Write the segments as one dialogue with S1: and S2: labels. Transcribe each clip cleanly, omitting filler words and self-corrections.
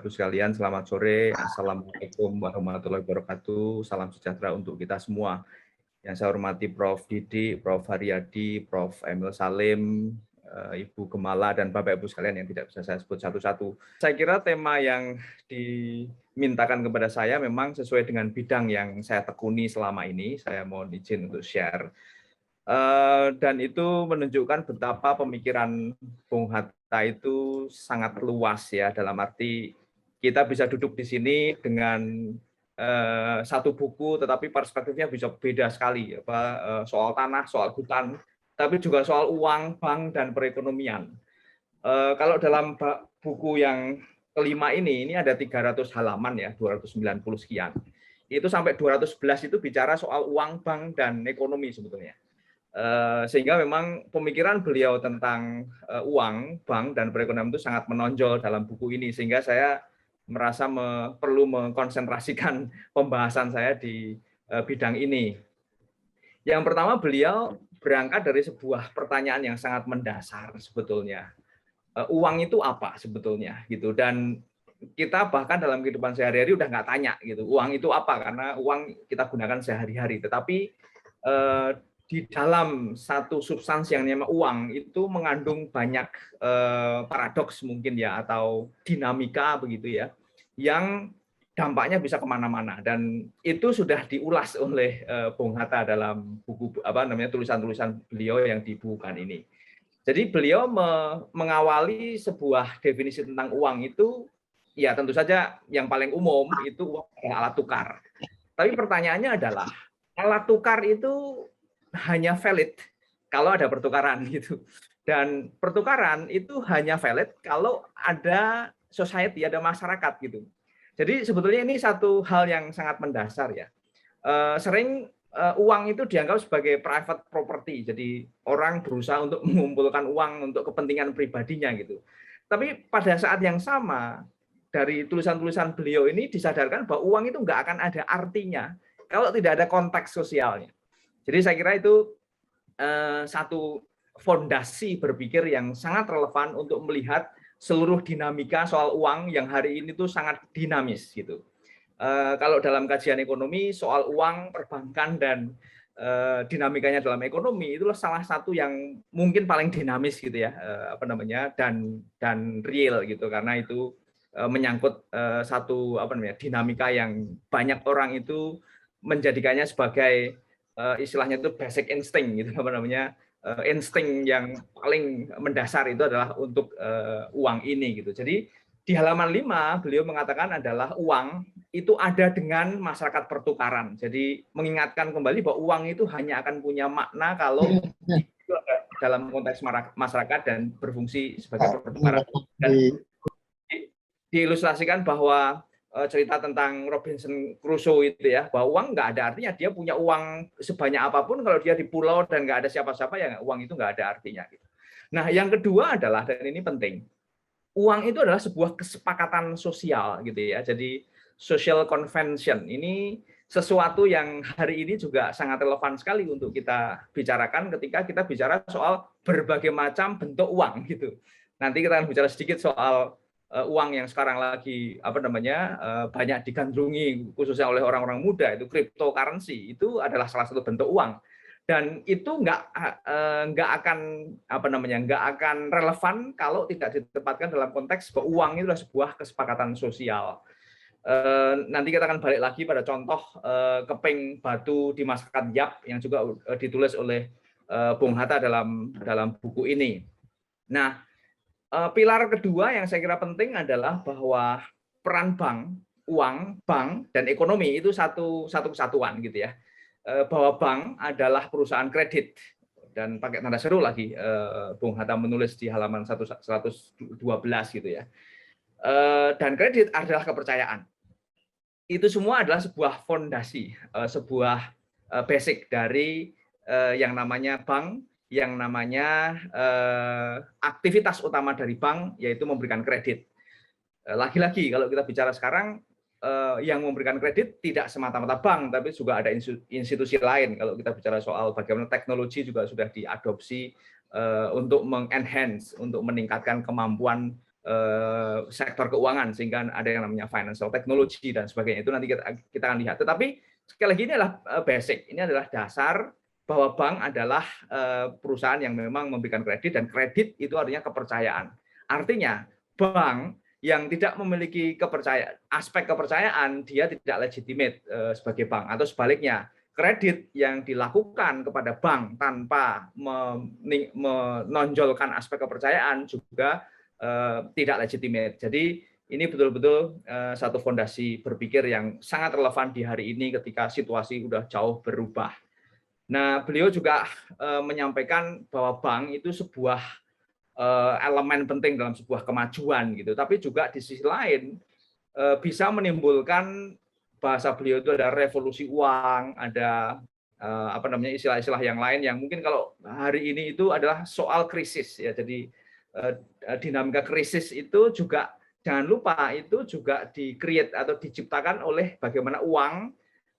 S1: Bapak Ibu sekalian, selamat sore. Assalamualaikum warahmatullahi wabarakatuh. Salam sejahtera untuk kita semua. Yang saya hormati Prof. Didi, Prof. Haryadi, Prof. Emil Salim, Ibu Gemala, dan Bapak Ibu sekalian yang tidak bisa saya sebut satu-satu. Saya kira tema yang dimintakan kepada saya memang sesuai dengan bidang yang saya tekuni selama ini. Saya mohon izin untuk share. Dan itu menunjukkan betapa pemikiran Bung Hatta itu sangat luas ya, dalam arti kita bisa duduk di sini dengan satu buku, tetapi perspektifnya bisa beda sekali, soal tanah, soal hutan, tapi juga soal uang, bank, dan perekonomian. Kalau dalam buku yang kelima ini ada 300 halaman ya, 290 sekian. Itu sampai 211 itu bicara soal uang, bank, dan ekonomi sebetulnya. Sehingga memang pemikiran beliau tentang uang, bank, dan perekonomian itu sangat menonjol dalam buku ini, sehingga saya merasa perlu mengkonsentrasikan pembahasan saya di bidang ini. Yang pertama, beliau berangkat dari sebuah pertanyaan yang sangat mendasar sebetulnya. Uang itu apa sebetulnya gitu, dan kita bahkan dalam kehidupan sehari-hari udah nggak tanya gitu, uang itu apa, karena uang kita gunakan sehari-hari. Tetapi di dalam satu substansi yang namanya uang itu mengandung banyak paradoks mungkin ya, atau dinamika begitu ya, yang dampaknya bisa kemana-mana, dan itu sudah diulas oleh Bung Hatta dalam buku tulisan-tulisan beliau yang dibukukan ini. Jadi beliau mengawali sebuah definisi tentang uang itu ya tentu saja yang paling umum itu uang adalah alat tukar. Tapi pertanyaannya adalah alat tukar itu hanya valid kalau ada pertukaran gitu. Dan pertukaran itu hanya valid kalau ada society, ada masyarakat gitu. Jadi sebetulnya ini satu hal yang sangat mendasar ya. Sering uang itu dianggap sebagai private property. Jadi orang berusaha untuk mengumpulkan uang untuk kepentingan pribadinya gitu. Tapi pada saat yang sama dari tulisan-tulisan beliau ini disadarkan bahwa uang itu nggak akan ada artinya kalau tidak ada konteks sosialnya. Jadi saya kira itu satu fondasi berpikir yang sangat relevan untuk melihat seluruh dinamika soal uang yang hari ini tuh sangat dinamis gitu. Kalau dalam kajian ekonomi soal uang, perbankan, dan dinamikanya dalam ekonomi itulah salah satu yang mungkin paling dinamis gitu ya, dan real gitu, karena itu menyangkut satu dinamika yang banyak orang itu menjadikannya sebagai istilahnya itu basic instinct gitu, insting yang paling mendasar itu adalah untuk uang ini gitu. Jadi di halaman 5 beliau mengatakan adalah uang itu ada dengan masyarakat pertukaran. Jadi mengingatkan kembali bahwa uang itu hanya akan punya makna kalau itu ada dalam konteks masyarakat dan berfungsi sebagai pertukaran. Dan diilustrasikan bahwa cerita tentang Robinson Crusoe itu ya, bahwa uang nggak ada artinya, dia punya uang sebanyak apapun kalau dia di pulau dan nggak ada siapa-siapa ya uang itu nggak ada artinya gitu. Nah yang kedua adalah, dan ini penting, uang itu adalah sebuah kesepakatan sosial gitu ya. Jadi social convention ini sesuatu yang hari ini juga sangat relevan sekali untuk kita bicarakan ketika kita bicara soal berbagai macam bentuk uang gitu. Nanti kita akan bicara sedikit soal uang yang sekarang lagi banyak digandrungi khususnya oleh orang-orang muda, itu cryptocurrency, itu adalah salah satu bentuk uang. Dan itu nggak akan relevan kalau tidak ditempatkan dalam konteks bahwa uang itu adalah sebuah kesepakatan sosial. Nanti kita akan balik lagi pada contoh keping batu di masyarakat Yap yang juga ditulis oleh Bung Hatta dalam buku ini. Nah, pilar kedua yang saya kira penting adalah bahwa peran bank, uang, bank, dan ekonomi itu satu kesatuan gitu ya. Bahwa bank adalah perusahaan kredit, dan pakai tanda seru lagi Bung Hatta menulis di halaman 112 gitu ya. Dan kredit adalah kepercayaan. Itu semua adalah sebuah fondasi, sebuah basic dari yang namanya bank, yang namanya aktivitas utama dari bank yaitu memberikan kredit. Lagi-lagi kalau kita bicara sekarang, yang memberikan kredit tidak semata-mata bank, tapi juga ada institusi lain. Kalau kita bicara soal bagaimana teknologi juga sudah diadopsi untuk mengenhance, untuk meningkatkan kemampuan sektor keuangan, sehingga ada yang namanya financial technology dan sebagainya. Itu nanti kita akan lihat. Tetapi sekali lagi ini adalah basic, ini adalah dasar bahwa bank adalah perusahaan yang memang memberikan kredit, dan kredit itu artinya kepercayaan. Artinya bank yang tidak memiliki aspek kepercayaan, dia tidak legitimate sebagai bank, atau sebaliknya kredit yang dilakukan kepada bank tanpa menonjolkan aspek kepercayaan juga tidak legitimate. Jadi ini betul-betul satu fondasi berpikir yang sangat relevan di hari ini ketika situasi sudah jauh berubah. Nah, beliau juga menyampaikan bahwa bank itu sebuah elemen penting dalam sebuah kemajuan gitu, tapi juga di sisi lain bisa menimbulkan, bahasa beliau itu ada revolusi uang, ada istilah-istilah yang lain yang mungkin kalau hari ini itu adalah soal krisis ya. Jadi dinamika krisis itu juga jangan lupa itu juga di-create atau diciptakan oleh bagaimana uang,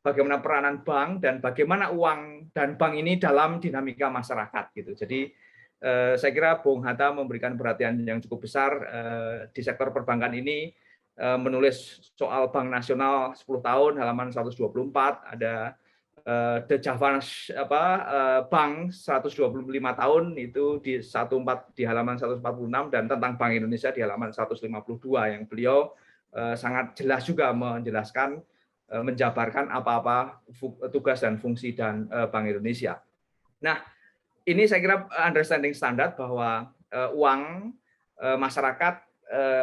S1: bagaimana peranan bank, dan bagaimana uang dan bank ini dalam dinamika masyarakat gitu. Jadi saya kira Bung Hatta memberikan perhatian yang cukup besar di sektor perbankan ini, menulis soal Bank Nasional 10 tahun halaman 124, ada The Javanese Bank 125 tahun itu di halaman 146, dan tentang Bank Indonesia di halaman 152, yang beliau sangat jelas juga menjelaskan, menjabarkan apa-apa tugas dan fungsi dan Bank Indonesia. Nah, ini saya kira understanding standar bahwa uang, masyarakat,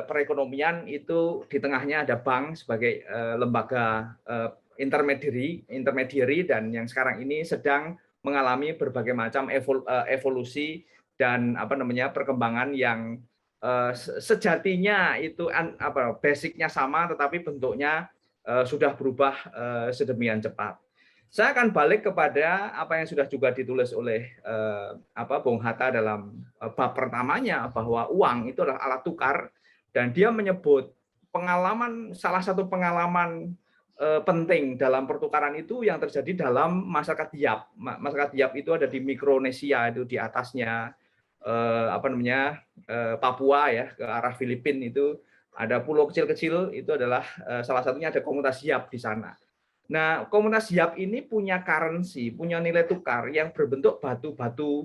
S1: perekonomian itu di tengahnya ada bank sebagai lembaga intermediary, dan yang sekarang ini sedang mengalami berbagai macam evolusi dan perkembangan yang sejatinya itu basicnya sama, tetapi bentuknya sudah berubah sedemikian cepat. Saya akan balik kepada apa yang sudah juga ditulis oleh Bung Hatta dalam bab pertamanya, bahwa uang itu adalah alat tukar, dan dia menyebut salah satu pengalaman penting dalam pertukaran itu yang terjadi dalam masyarakat Yap. Masyarakat Yap itu ada di Mikronesia, itu di atasnya Papua ya, ke arah Filipina, itu ada pulau kecil-kecil, itu adalah salah satunya ada komunitas Yap di sana. Nah, komunitas Yap ini punya currency, punya nilai tukar yang berbentuk batu-batu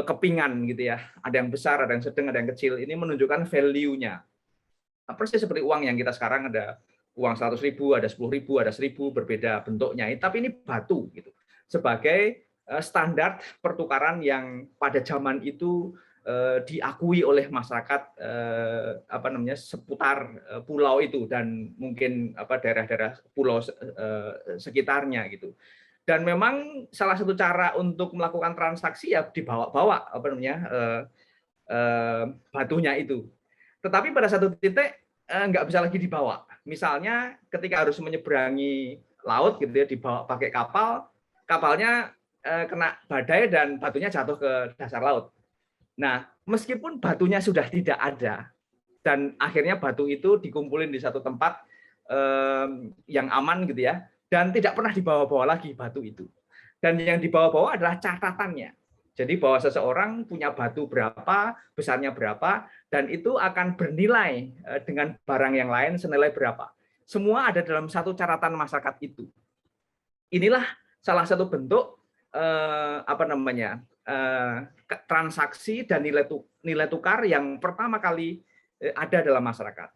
S1: kepingan gitu ya. Ada yang besar, ada yang sedang, ada yang kecil. Ini menunjukkan value-nya. Persis seperti uang yang kita sekarang ada uang 100.000, ada 10.000, ada 1.000, berbeda bentuknya. Tapi ini batu gitu. Sebagai standar pertukaran yang pada zaman itu diakui oleh masyarakat seputar pulau itu, dan mungkin daerah-daerah pulau sekitarnya gitu. Dan memang salah satu cara untuk melakukan transaksi ya dibawa-bawa batunya itu. Tetapi pada satu titik nggak bisa lagi dibawa. Misalnya ketika harus menyeberangi laut gitu ya, dibawa pakai kapal, kapalnya kena badai dan batunya jatuh ke dasar laut. Nah, meskipun batunya sudah tidak ada, dan akhirnya batu itu dikumpulin di satu tempat yang aman gitu ya, dan tidak pernah dibawa-bawa lagi batu itu. Dan yang dibawa-bawa adalah catatannya. Jadi bahwa seseorang punya batu berapa, besarnya berapa, dan itu akan bernilai dengan barang yang lain senilai berapa. Semua ada dalam satu catatan masyarakat itu. Inilah salah satu bentuk transaksi dan nilai tukar yang pertama kali ada dalam masyarakat.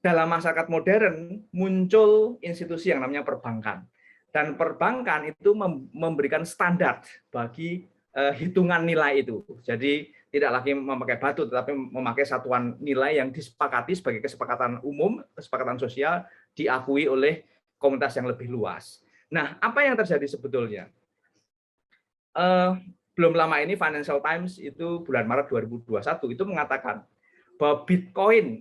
S1: Dalam masyarakat modern muncul institusi yang namanya perbankan. Dan perbankan itu memberikan standar bagi hitungan nilai itu. Jadi tidak lagi memakai batu, tetapi memakai satuan nilai yang disepakati sebagai kesepakatan umum, kesepakatan sosial, diakui oleh komunitas yang lebih luas. Nah, apa yang terjadi sebetulnya? Belum lama ini Financial Times itu bulan Maret 2021 itu mengatakan bahwa Bitcoin,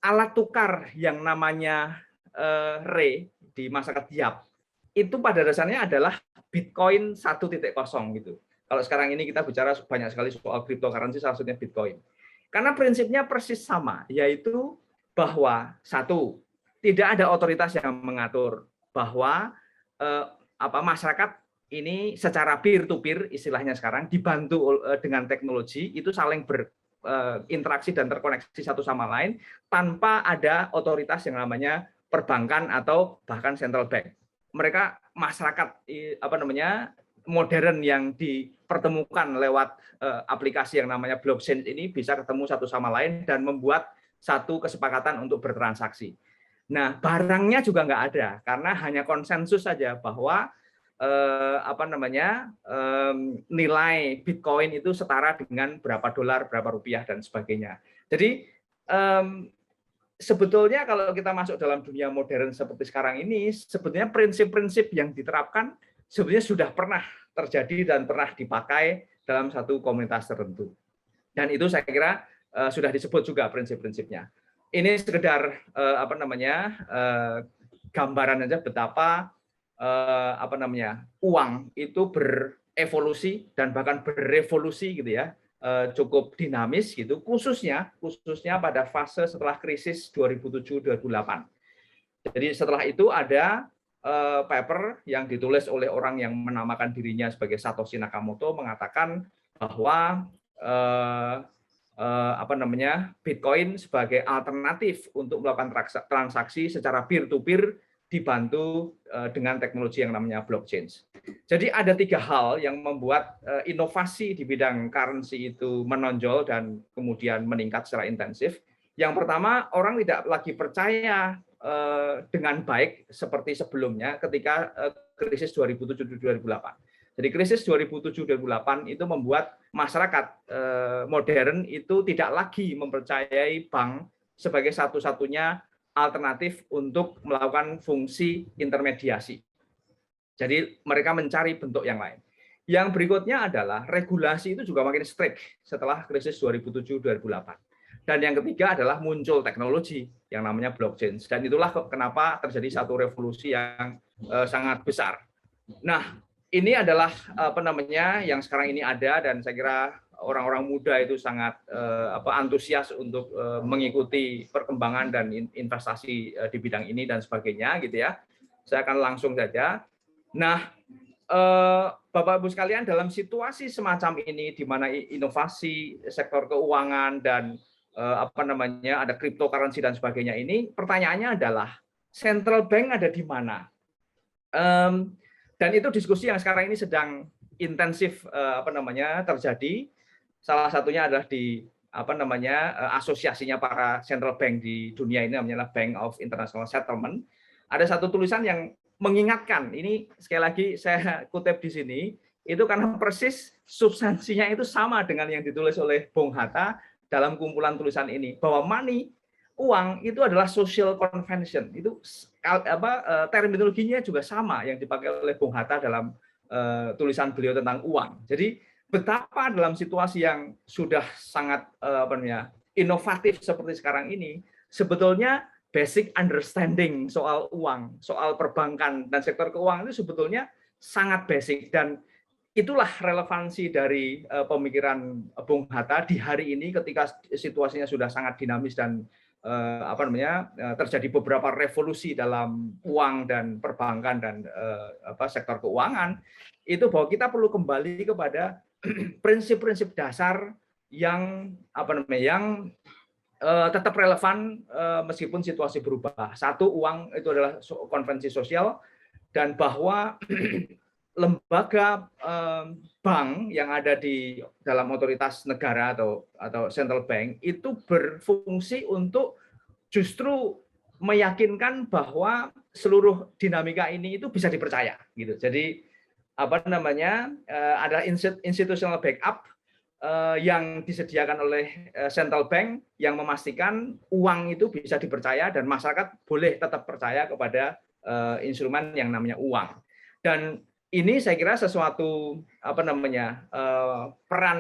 S1: alat tukar yang namanya Re di masyarakat Yap itu pada dasarnya adalah Bitcoin 1.0 gitu. Kalau sekarang ini kita bicara banyak sekali soal cryptocurrency, salah satunya Bitcoin. Karena prinsipnya persis sama, yaitu bahwa satu, tidak ada otoritas yang mengatur bahwa masyarakat ini secara peer to peer istilahnya sekarang dibantu dengan teknologi itu saling berinteraksi dan terkoneksi satu sama lain tanpa ada otoritas yang namanya perbankan atau bahkan central bank. Mereka masyarakat modern yang dipertemukan lewat aplikasi yang namanya blockchain ini bisa ketemu satu sama lain dan membuat satu kesepakatan untuk bertransaksi. Nah, barangnya juga nggak ada karena hanya konsensus saja bahwa nilai Bitcoin itu setara dengan berapa dolar, berapa rupiah dan sebagainya. Jadi sebetulnya kalau kita masuk dalam dunia modern seperti sekarang ini, sebetulnya prinsip-prinsip yang diterapkan sebetulnya sudah pernah terjadi dan pernah dipakai dalam satu komunitas tertentu. Dan itu saya kira sudah disebut juga prinsip-prinsipnya. Ini sekedar gambaran saja betapa uang itu berevolusi dan bahkan berevolusi gitu ya, cukup dinamis gitu, khususnya pada fase setelah krisis 2007-2008. Jadi setelah itu ada paper yang ditulis oleh orang yang menamakan dirinya sebagai Satoshi Nakamoto mengatakan bahwa Bitcoin sebagai alternatif untuk melakukan transaksi secara peer to peer dibantu dengan teknologi yang namanya blockchain. Jadi ada 3 hal yang membuat inovasi di bidang currency itu menonjol dan kemudian meningkat secara intensif. Yang pertama, orang tidak lagi percaya dengan baik seperti sebelumnya ketika krisis 2007-2008. Jadi krisis 2007-2008 itu membuat masyarakat modern itu tidak lagi mempercayai bank sebagai satu-satunya alternatif untuk melakukan fungsi intermediasi. Jadi mereka mencari bentuk yang lain. Yang berikutnya adalah regulasi itu juga makin strict setelah krisis 2007-2008. Dan yang ketiga adalah muncul teknologi yang namanya blockchain. Dan itulah kenapa terjadi satu revolusi yang sangat besar. Nah, ini adalah yang sekarang ini ada dan saya kira orang-orang muda itu sangat antusias untuk mengikuti perkembangan dan investasi di bidang ini dan sebagainya gitu ya. Saya akan langsung saja. Nah, Bapak Ibu sekalian, dalam situasi semacam ini di mana inovasi sektor keuangan dan ada cryptocurrency dan sebagainya ini, pertanyaannya adalah central bank ada di mana? Dan itu diskusi yang sekarang ini sedang intensif terjadi. Salah satunya adalah di asosiasinya para central bank di dunia ini namanya Bank of International Settlement. Ada satu tulisan yang mengingatkan, ini sekali lagi saya kutip di sini, itu karena persis substansinya itu sama dengan yang ditulis oleh Bung Hatta dalam kumpulan tulisan ini, bahwa uang itu adalah social convention. Itu terminologinya juga sama yang dipakai oleh Bung Hatta dalam tulisan beliau tentang uang. Jadi betapa dalam situasi yang sudah sangat inovatif seperti sekarang ini, sebetulnya basic understanding soal uang, soal perbankan dan sektor keuangan itu sebetulnya sangat basic, dan itulah relevansi dari pemikiran Bung Hatta di hari ini ketika situasinya sudah sangat dinamis dan terjadi beberapa revolusi dalam uang dan perbankan dan sektor keuangan, itu bahwa kita perlu kembali kepada prinsip-prinsip dasar yang tetap relevan meskipun situasi berubah. Satu, uang itu adalah konvensi sosial, dan bahwa lembaga bank yang ada di dalam otoritas negara atau central bank itu berfungsi untuk justru meyakinkan bahwa seluruh dinamika ini itu bisa dipercaya gitu. Jadi ada institutional backup yang disediakan oleh central bank yang memastikan uang itu bisa dipercaya dan masyarakat boleh tetap percaya kepada instrumen yang namanya uang. Dan ini saya kira sesuatu peran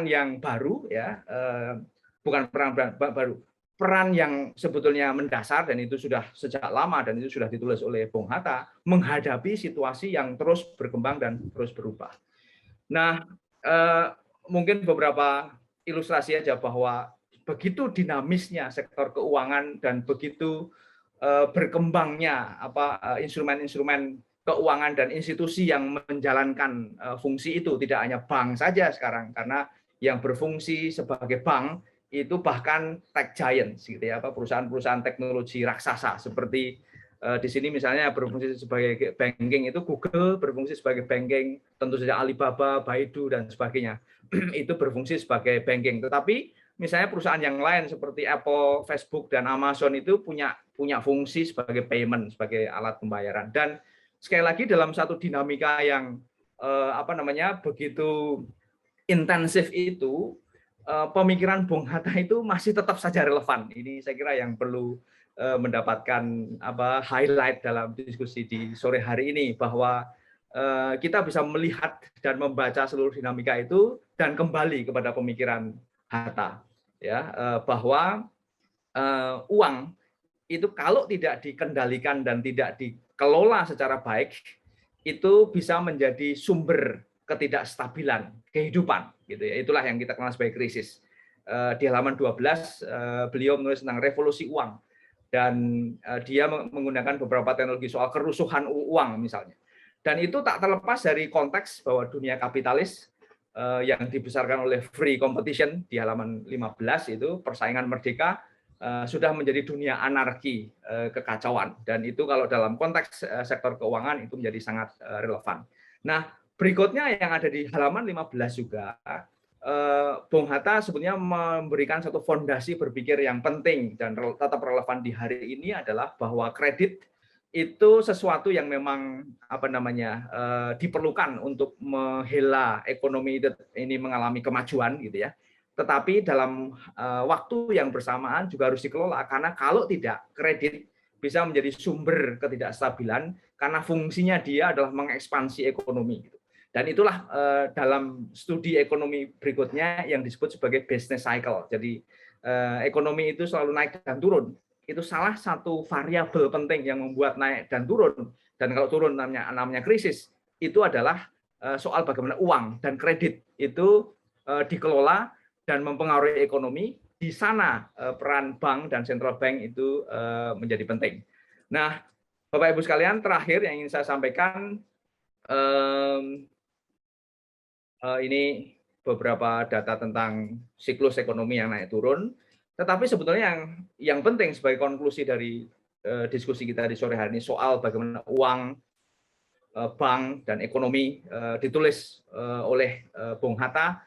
S1: yang baru ya, bukan peran baru, peran yang sebetulnya mendasar, dan itu sudah sejak lama dan itu sudah ditulis oleh Bung Hatta, menghadapi situasi yang terus berkembang dan terus berubah. Nah, mungkin beberapa ilustrasi aja bahwa begitu dinamisnya sektor keuangan dan begitu berkembangnya instrumen-instrumen keuangan dan institusi yang menjalankan fungsi itu, tidak hanya bank saja sekarang, karena yang berfungsi sebagai bank itu bahkan tech giants gitu ya, perusahaan-perusahaan teknologi raksasa seperti di sini misalnya berfungsi sebagai banking itu Google, berfungsi sebagai banking, tentu saja Alibaba, Baidu dan sebagainya itu berfungsi sebagai banking. Tetapi misalnya perusahaan yang lain seperti Apple, Facebook dan Amazon itu punya fungsi sebagai payment, sebagai alat pembayaran. Dan sekali lagi dalam satu dinamika yang begitu intensif itu, pemikiran Bung Hatta itu masih tetap saja relevan. Ini saya kira yang perlu mendapatkan highlight dalam diskusi di sore hari ini, bahwa kita bisa melihat dan membaca seluruh dinamika itu dan kembali kepada pemikiran Hatta, ya, bahwa uang itu kalau tidak dikendalikan dan tidak dikelola secara baik itu bisa menjadi sumber ketidakstabilan kehidupan, gitu ya. Itulah yang kita kenal sebagai krisis. Di halaman 12 beliau menulis tentang revolusi uang, dan dia menggunakan beberapa teknologi soal kerusuhan uang misalnya. Dan itu tak terlepas dari konteks bahwa dunia kapitalis yang dibesarkan oleh free competition di halaman 15 itu persaingan merdeka sudah menjadi dunia anarki, kekacauan, dan itu kalau dalam konteks sektor keuangan itu menjadi sangat relevan. Nah, berikutnya yang ada di halaman 15 juga, Bung Hatta sebenarnya memberikan satu fondasi berpikir yang penting dan tetap relevan di hari ini adalah bahwa kredit itu sesuatu yang memang diperlukan untuk menghela ekonomi ini mengalami kemajuan, gitu ya. Tetapi dalam waktu yang bersamaan juga harus dikelola, karena kalau tidak, kredit bisa menjadi sumber ketidakstabilan karena fungsinya dia adalah mengekspansi ekonomi. Dan itulah dalam studi ekonomi berikutnya yang disebut sebagai business cycle. Jadi ekonomi itu selalu naik dan turun. Itu salah satu variabel penting yang membuat naik dan turun. Dan kalau turun namanya krisis, itu adalah soal bagaimana uang dan kredit itu dikelola dan mempengaruhi ekonomi. Di sana peran bank dan central bank itu menjadi penting. Nah, Bapak Ibu sekalian, terakhir yang ingin saya sampaikan, ini beberapa data tentang siklus ekonomi yang naik turun. Tetapi sebetulnya yang penting sebagai konklusi dari diskusi kita di sore hari ini soal bagaimana uang, bank dan ekonomi ditulis oleh Bung Hatta,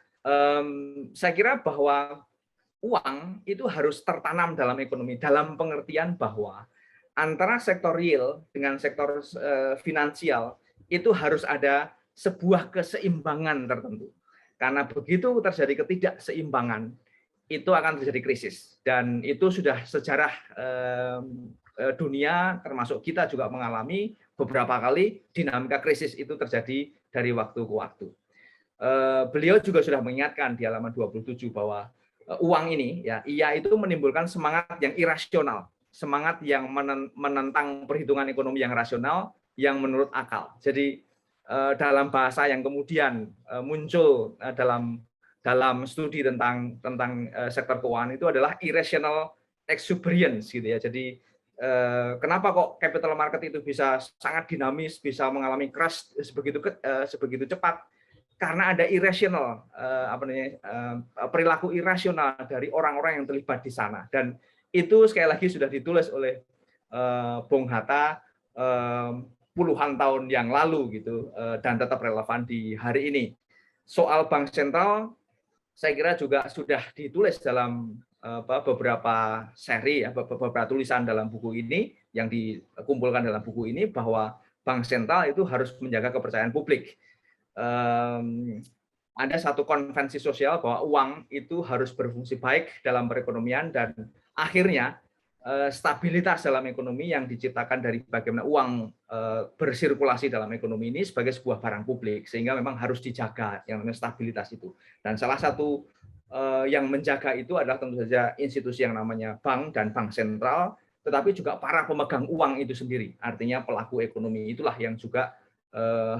S1: saya kira bahwa uang itu harus tertanam dalam ekonomi, dalam pengertian bahwa antara sektor real dengan sektor finansial itu harus ada sebuah keseimbangan tertentu. Karena begitu terjadi ketidakseimbangan, itu akan terjadi krisis. Dan itu sudah sejarah dunia, termasuk kita juga mengalami beberapa kali dinamika krisis itu terjadi dari waktu ke waktu. Beliau juga sudah mengingatkan di halaman 27 bahwa uang ini, ya, ia itu menimbulkan semangat yang irasional, semangat yang menentang perhitungan ekonomi yang rasional, yang menurut akal. Jadi dalam bahasa yang kemudian muncul dalam studi tentang sektor keuangan itu adalah irrational exuberance, gitu ya. Jadi kenapa kok capital market itu bisa sangat dinamis, bisa mengalami crash sebegitu cepat? Karena ada irrational perilaku irasional dari orang-orang yang terlibat di sana, dan itu sekali lagi sudah ditulis oleh Bung Hatta puluhan tahun yang lalu, gitu, dan tetap relevan di hari ini. Soal bank sentral saya kira juga sudah ditulis dalam beberapa seri, beberapa tulisan dalam buku ini yang dikumpulkan dalam buku ini, bahwa bank sentral itu harus menjaga kepercayaan publik. Ada satu konvensi sosial bahwa uang itu harus berfungsi baik dalam perekonomian, dan akhirnya stabilitas dalam ekonomi yang diciptakan dari bagaimana uang bersirkulasi dalam ekonomi ini sebagai sebuah barang publik, sehingga memang harus dijaga yang namanya stabilitas itu. Dan salah satu yang menjaga itu adalah tentu saja institusi yang namanya bank dan bank sentral, tetapi juga para pemegang uang itu sendiri, artinya pelaku ekonomi itulah yang juga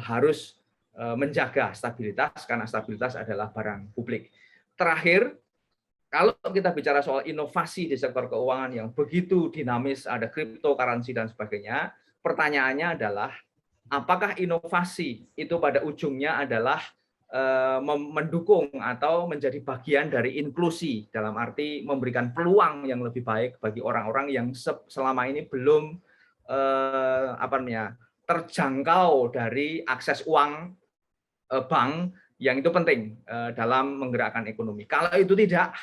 S1: harus menjaga stabilitas, karena stabilitas adalah barang publik. Terakhir, kalau kita bicara soal inovasi di sektor keuangan yang begitu dinamis, ada cryptocurrency dan sebagainya, pertanyaannya adalah apakah inovasi itu pada ujungnya adalah mendukung atau menjadi bagian dari inklusi, dalam arti memberikan peluang yang lebih baik bagi orang-orang yang selama ini belum terjangkau dari akses uang bank, yang itu penting dalam menggerakkan ekonomi. Kalau itu tidak,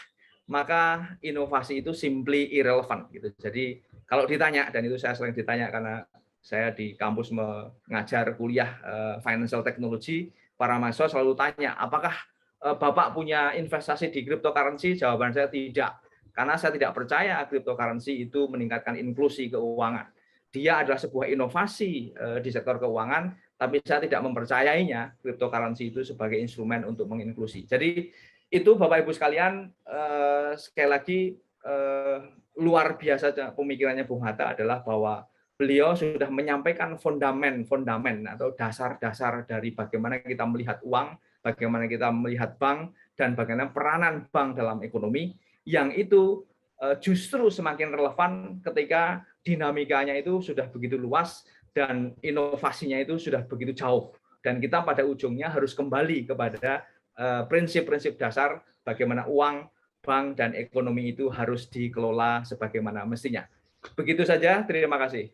S1: maka inovasi itu simply irrelevant gitu. Jadi kalau ditanya, dan itu saya sering ditanya karena saya di kampus mengajar kuliah financial technology, para mahasiswa selalu tanya, apakah Bapak punya investasi di cryptocurrency? Jawaban saya tidak. Karena saya tidak percaya cryptocurrency itu meningkatkan inklusi keuangan. Dia adalah sebuah inovasi di sektor keuangan, tapi saya tidak mempercayainya cryptocurrency itu sebagai instrumen untuk menginklusi. Jadi itu Bapak Ibu sekalian, sekali lagi luar biasa pemikirannya Bung Hatta adalah bahwa beliau sudah menyampaikan fondamen atau dasar-dasar dari bagaimana kita melihat uang, bagaimana kita melihat bank, dan bagaimana peranan bank dalam ekonomi, yang itu justru semakin relevan ketika dinamikanya itu sudah begitu luas dan inovasinya itu sudah begitu jauh. Dan kita pada ujungnya harus kembali kepada prinsip-prinsip dasar bagaimana uang, bank, dan ekonomi itu harus dikelola sebagaimana mestinya. Begitu saja, terima kasih.